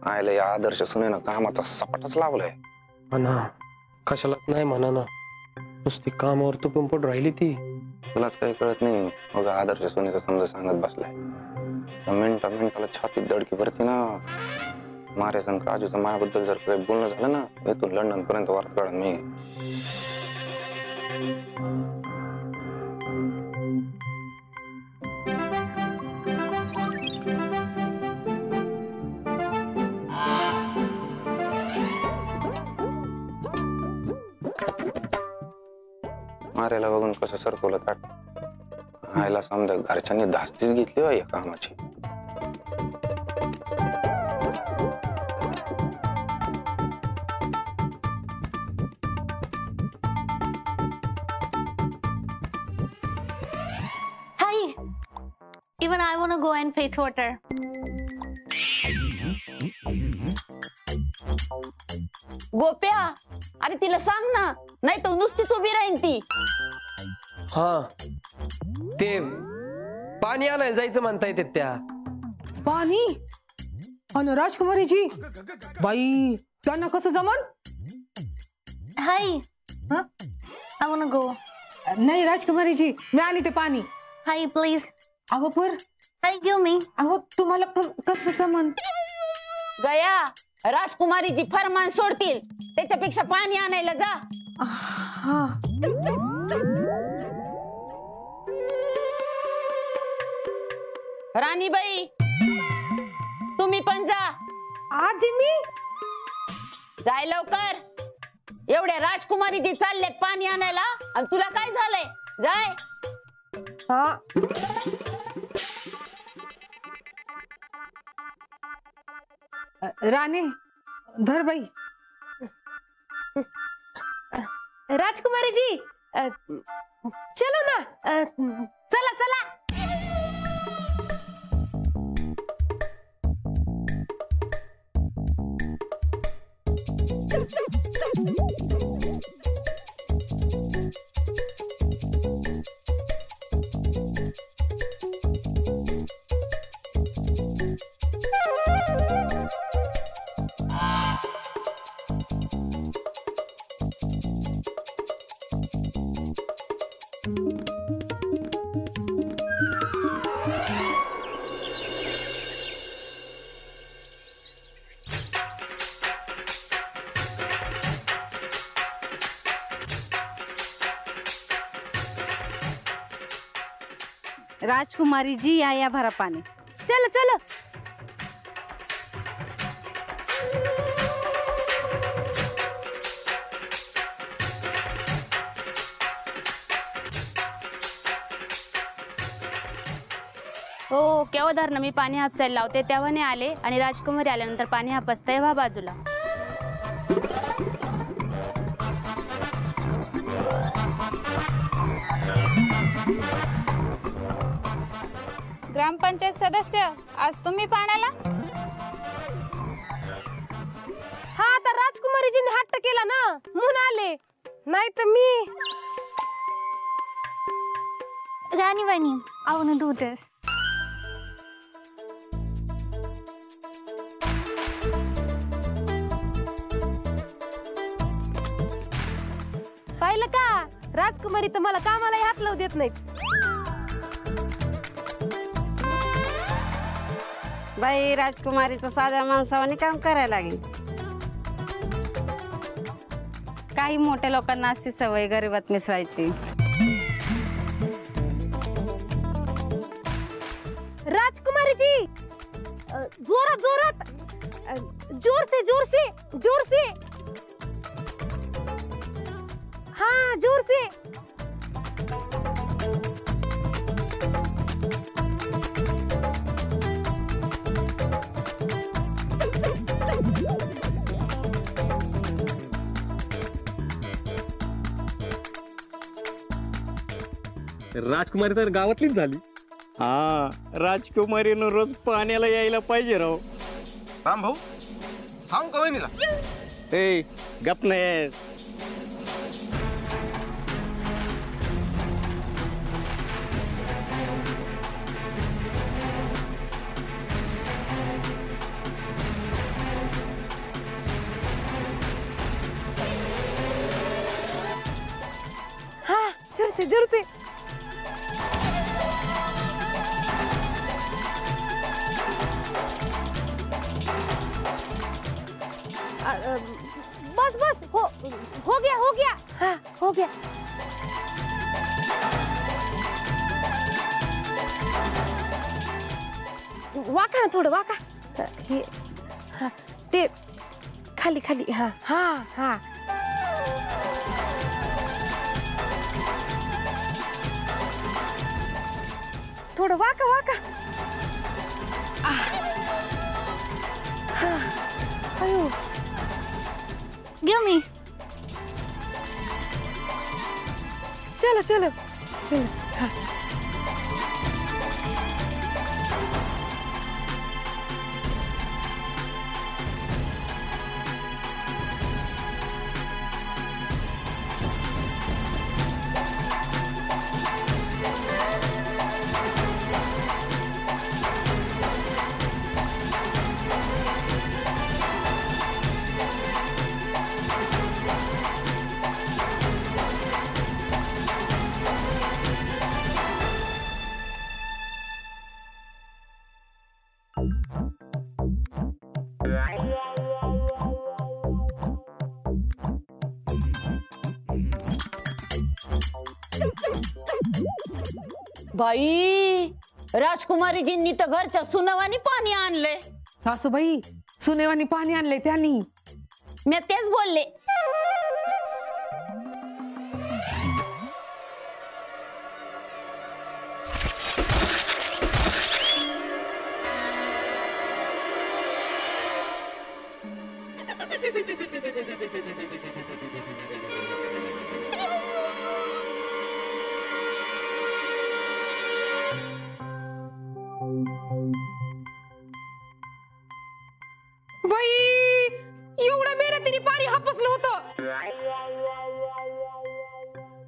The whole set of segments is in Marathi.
आयला या आदर्श सुनेनं कामाचा सपाटाच लावलाय. म्हणा कशालाच नाही म्हणा ना, नुसती कामावर तुटून पडून राहिली ती. तुलाच काही कळत नाही मग आदर्श सुनेचं समजा सांगत बसलाय. मिनिटाला छातीत दडकी भरती ना. मारेस आणि काजूचं मायाबद्दल जर काही बोलणं झालं ना, इथून लंडन पर्यंत वार्त काढून मी. मारेला बघून कसं सरकवलं ताट. आयला समजा घरच्यांनी धास्तीच घेतली हो या कामाची. Hi. Even I want to go and fetch water. Gopya, अरे तिला सांग ना, नाही तर नुसतीच उभी राहीन ती. हा ते पाणी आणायला जायचं म्हणता येते त्या. पाणी आणि राजकुमारीजी बाई त्यांना कसं जमन? Hi. Huh? I want to go. नाही राजकुमारीजी, मी आणि ते पाणी. Hi, please. अहो पर Hi, give me. अहो तुम्हाला कसं जमन? गया, राजकुमारीजी फरमान सोडतील, त्याच्यापेक्षा पाणी आणायला जा. हा राणीबाई, तुम्ही पण जा. आजी मी जाय लवकर. एवढ्या राजकुमारीजी चालले पाणी आणायला आणि तुला काय झालंय? जाय. हा राणी धर बाई. राजकुमारी जी चलो ना, चला चला. राजकुमारी जी या भरा पानी. चलो चलो. हो केव्हा धरणं मी पाणी हापसायला लावते तेव्हा नाही आले आणि राजकुमारी आल्यानंतर पाणी हापसतंय व्हा बाजूला. ग्रामपंचायत सदस्य आज तुम्ही पाण्याला. हा आता राजकुमारीजीने हट्ट केला ना म्हणून आले, नाही तर मी. राणीवाणी I want to do this. पाहिलं का, राजकुमारी तर मला कामाला हात लावू देत नाहीत. बाई राजकुमारीचं साध्या माणसावानी काम करायला लागली. काही मोठ्या लोकांना असती सवय गरिबात मिसळायची. राजकुमारी जी जोरात जोरात, जोर से जोर से जोर से. हाँ जोर से. राजकुमारी तर गावातलीच झाली. हा राजकुमारीनं रोज पाण्याला यायला पाहिजे राव. राम भाऊ सांग का वहिनीला. ए गप नाही. से जोर से बस बस हो गया हाँ हो गया। वाका ना थोडं वाका हे हा ते खाली खाली हा हा हा थोडं वाका वाका अयो गिव मी चलो चलो चलो हा बाई राजकुमारीजींनी तर घरच्या सुनावानी पाणी आणलंय. सासूबाई सुनेवानी पाणी आणलंय त्यांनी. मी तेच बोलले. बाई एवढं मेहनतीने पाणी हापसलं होतं,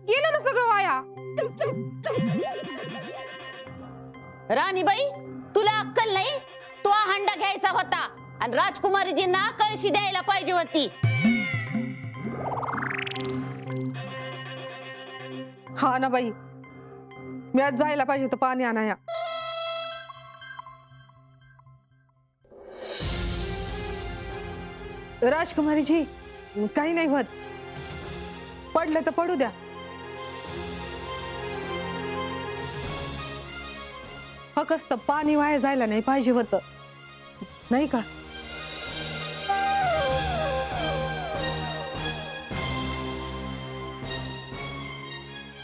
गेलं ना सगळं वाया. राणीबाई तुला अक्कल नाही. तो हांडा घ्यायचा होता आणि राजकुमारीजींना कळशी द्यायला पाहिजे होती. हा ना बाई, मी आज जायला पाहिजे तर पाणी आणाया. राजकुमारीजी काही नाही होत, पडलं तर पडू द्या. फक्त पाणी वाया जायला नाही पाहिजे होतं, नाही का?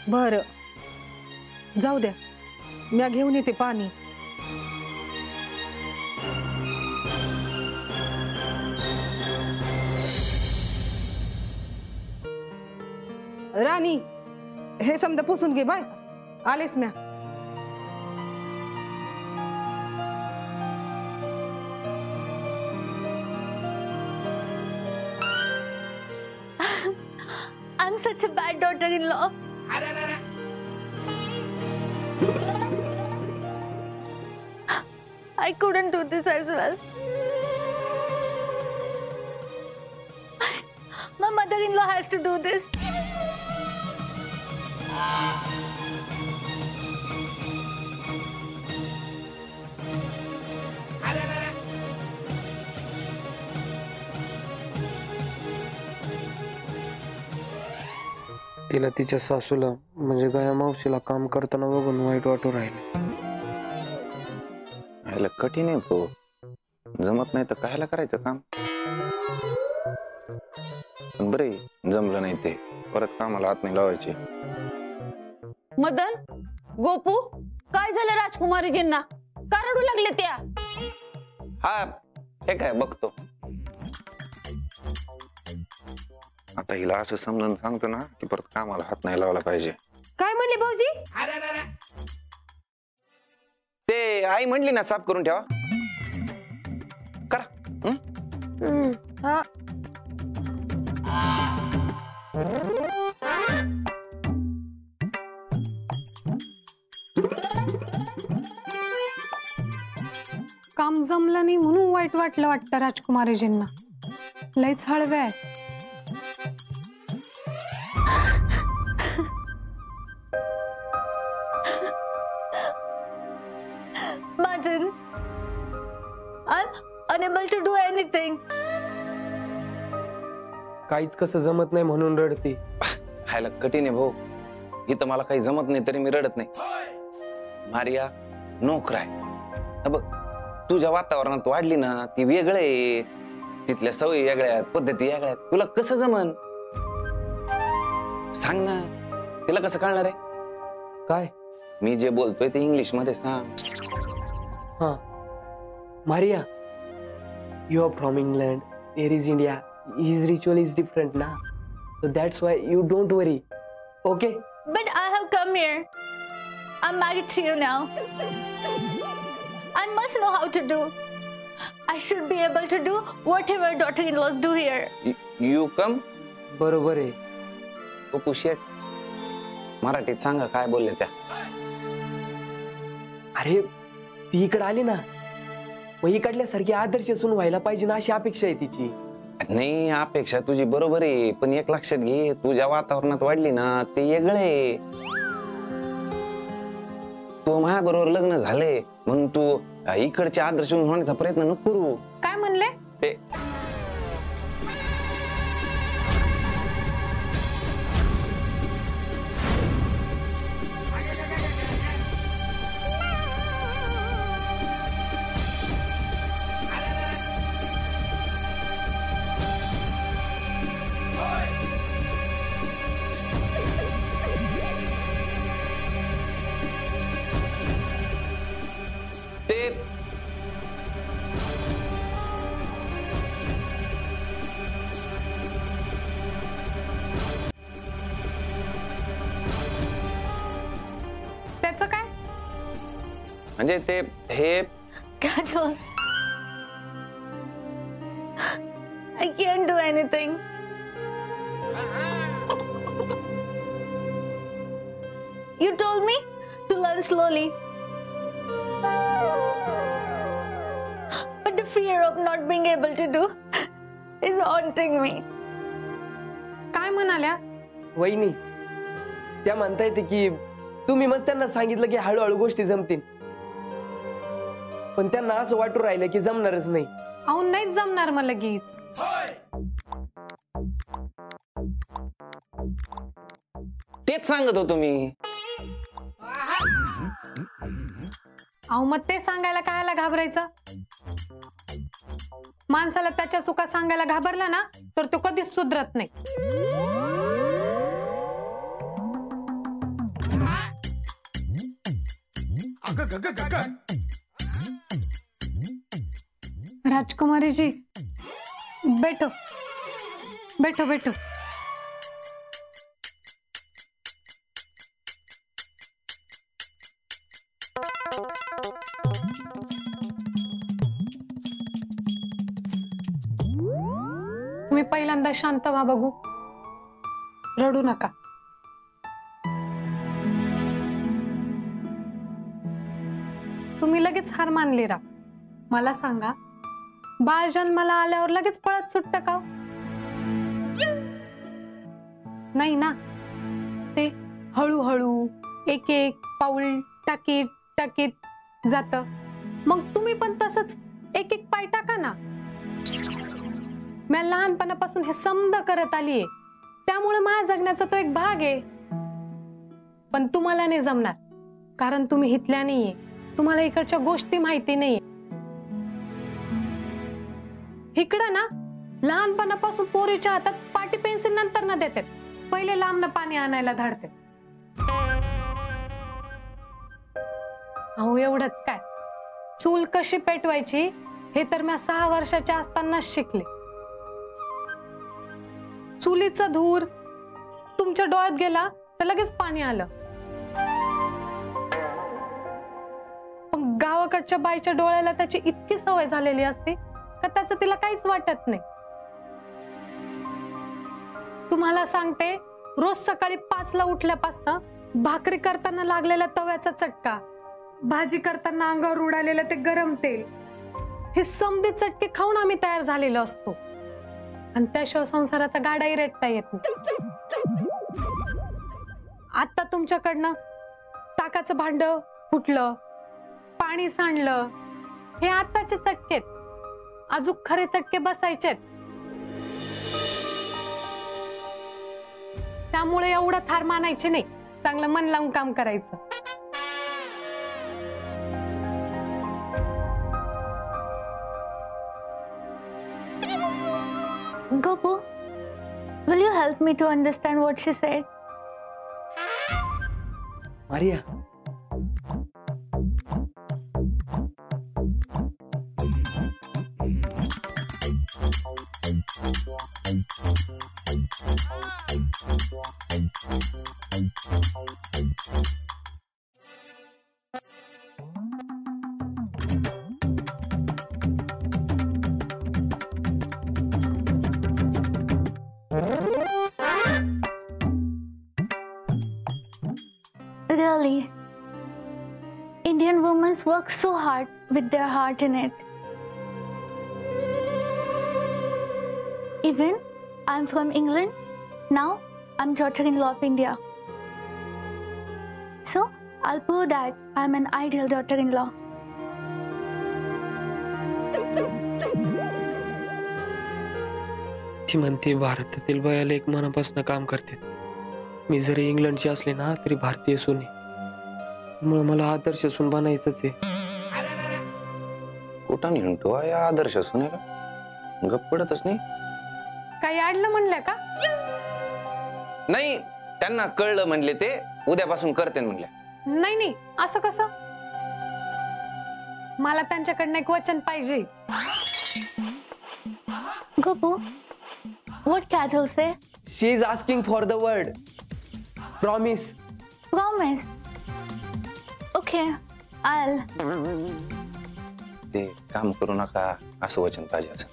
बर जाऊ द्या, मी घेऊन येते पाणी. राणी हे समजा पुसून घे बाय, आलेस म्या. I'm such a bad daughter-in-law. I couldn't do this as well. My mother-in-law has to do this. तिला तिच्या सासूला म्हणजे गाया मावशीला काम करताना बघून वाईट वाटू राहिले. ह्याला कठीण आहे भाऊ, जमत नाही तर कायला करायचं काम. पण बरे जमलं नाही ते परत कामाला हात नाही लावायचे. मदन, गोपू, काय झालं राजकुमारीजींना? का रडू लागले त्या? हा हे काय बघतो आता. हिला असं समजून सांगतो ना की परत कामाला हात नाही लावला पाहिजे. काय म्हणले भाऊजी? ते आई म्हणली ना साफ करून ठेवा, करा. हा काम जमलं नाही म्हणून वाईट वाटलं वाटतं राजकुमारीजींना. लयच हळवे आहे. unable to do anything. काहीच कसं जमत नाही म्हणून रडते. हायला कठीण आहे भाऊ. इथं मला काही जमत नाही तरी मी रडत नाही. मारिया नोकर आहे बघ. तुझ्या वातावरणात वाढली ना ती वेगळं आहे. तिथल्या सवयी वेगळ्या आहेत, पद्धती वेगळ्या आहेत. तुला कसं जमन सांग ना. तिला कसं कळणार आहे? काय? मी जे बोलतोय ते इंग्लिश मध्ये सांग. हा Maria, you are from England, here is India, his ritual is different na, so that's why you don't worry, okay? But I have come here. I'm married to you now. I must know how to do. I should be able to do whatever daughter-in-laws do here. You come. बरोबर आहे. पप्पू शेठ, मराठीत सांगा काय बोलले त्या. अरे ती इकडे आली ना, मग इकडल्यासारखी आदर्श सून व्हायला पाहिजे ना, अशी अपेक्षा आहे तिची. नाही अपेक्षा तुझी बरोबर आहे, पण एक लक्षात घे, तुझ्या वातावरणात वाढली ना ते वेगळं आहे. तू माझ्या बरोबर लग्न झाले म्हणून तू इकडचे आदर्श होण्याचा प्रयत्न नको करू. काय म्हणले? ते त्याचं काय? म्हणजे ते हे Kajol, I can't do anything. You told me to learn slowly. But the fear of not being able to do is haunting me. काय म्हणाल्या? वहिनी त्या म्हणता येते की तुम्ही मस्त त्यांना सांगितलं की हळूहळू गोष्टी जमतील, पण त्यांना असं वाटू राहिलं की जमणारच नाही. अहो नाहीच जमणार मला लगेच. तेच सांगत होतो मी. अहो मग ते सांगायला कायला घाबरायचं? माणसाला त्याच्या चुका सांगायला घाबरला ना तर तो कधीच सुधरत नाही. राजकुमारी जी बैठो बैठो बैठो. तुम्ही पहिल्यांदा शांत व्हा बघू. रडू नका. तुम्ही लगेच हार मानली रा. मला सांगा, बाळ जन्माला आल्यावर लगेच पळत सुटत का? नाही ना. ते हळूहळू एक एक पाऊल टाकीत टाकीत जात. मग तुम्ही पण तसंच एक एक पाय टाका ना. मी लहानपणापासून हे समज करत आलीये, त्यामुळे माझ्या जगण्याचा तो एक भाग आहे. पण तुम्हाला नाही जमणार, कारण तुम्ही हितल्या नाहीये. तुम्हाला इकडच्या गोष्टी माहिती नाहीये. इकडं ना लहानपणापासून पोरीच्या हातात पाटी पेन्सिल नंतर न देतात, पहिले लांबनं पाणी आणायला धाडते. अहो एवढंच काय, चूल कशी पेटवायची हे तर मी 6 वर्षाच्या असतानाच शिकले. चुलीचा धूर तुमच्या डोळ्यात गेला तर लगेच पाणी आलं, पण गावाकडच्या बाईच्या डोळ्याला त्याची इतकी सवय झालेली असते का त्याचं तिला काहीच वाटत नाही. तुम्हाला सांगते, रोज सकाळी 5ला उठल्यापासून भाकरी करताना लागलेला तव्याचा चटका, भाजी करताना अंगावर उडालेलं ते गरम तेल, हे समधी चटके खाऊन आम्ही तयार झालेलो असतो. आणि त्याशिवाय संसाराचा गाडाही रेटता येत नाही. आता तुमच्याकडनं ताकाचं भांड फुटलं, पाणी सांडलं, हे आताचे चटकेत. अजून खरे चटके बसायचेत. त्यामुळे एवढं थार मानायचे नाही, चांगलं मन लावून काम करायचं. Gopu, will you help me to understand what she said? Maria. Really, Indian women work so hard with their heart in it. Even I'm from England, now I'm daughter-in-law of India. So I'll prove that I'm an ideal daughter-in-law. ती म्हणते भारतातील बायाला एक मनापासून काम करते. मी जरी इंग्लंडची असले ना तरी भारतीय सुने, त्यामुळे मला आदर्श सून बनायचंच आहे. कुठं निघतो या आदर्श सुनेला, गप पडतच नाही. काही अडलं म्हणलं का? नाही, त्यांना कळलं म्हणले, ते उद्यापासून करते म्हणले. नाही नाही, असं कसं? मला त्यांच्याकडनं एक वचन पाहिजे. Gopu, what Kajal say? She is asking for the word promise. Promise. Okay, I'll. ते काम करू नका असं वचन पाहिजे. असं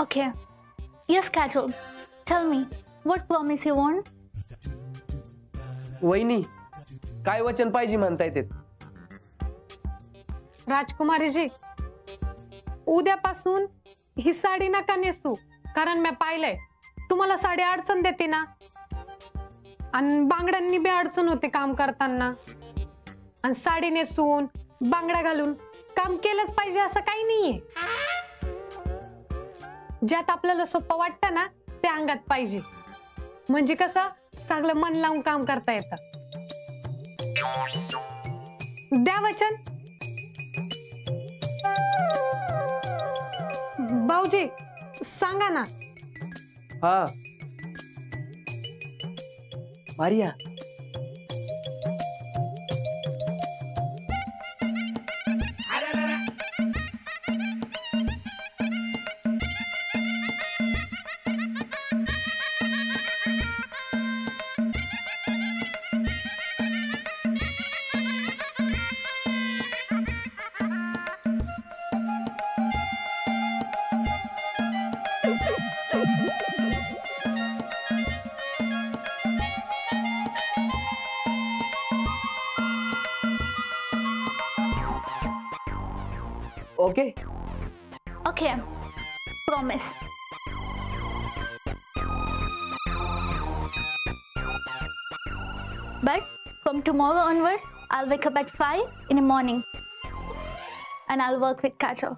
Okay. Yes, Kajal. Tell me, what promise you want? वहिनी, काय वचन पाहिजे म्हणताय ते? राजकुमारीजी, उद्यापासून ही साडी नका नेसू, कारण मी पाहिलंय तुम्हाला साडी अडचण देते ना, आणि बांगड्यांनी बी अडचण होते काम करताना. आणि साडी नेसून बांगड्या घालून काम केलंच पाहिजे असं काही नाहीये. ज्यात आपल्याला सोपं वाटतं ना ते अंगात पाहिजे, म्हणजे कसं चांगलं मन लावून काम करता येतं. द्या वचन. भाऊजी सांगा ना. हा Maria, okay? Okay, promise. But from tomorrow onwards, I'll wake up at 5 in the morning and I'll work with Kajal.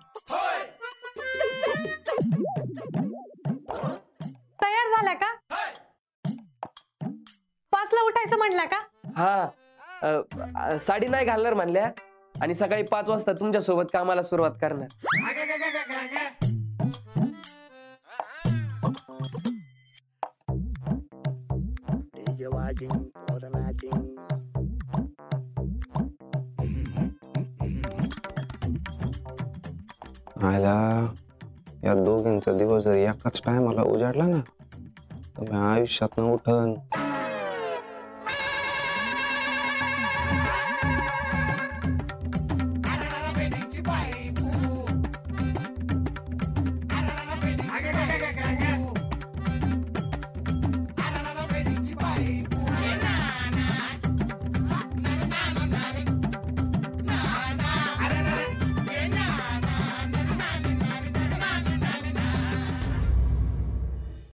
तयार झाला का? 5ला उठायचं म्हणला का? हा, साडी नाही घालणार म्हणल्या आणि सकाळी 5 वाजता तुमच्या सोबत कामाला सुरुवात करणार. आयला या दोघींचा दिवस जर एकाच टायमाला उजाडला ना तर मी आयुष्यात उठन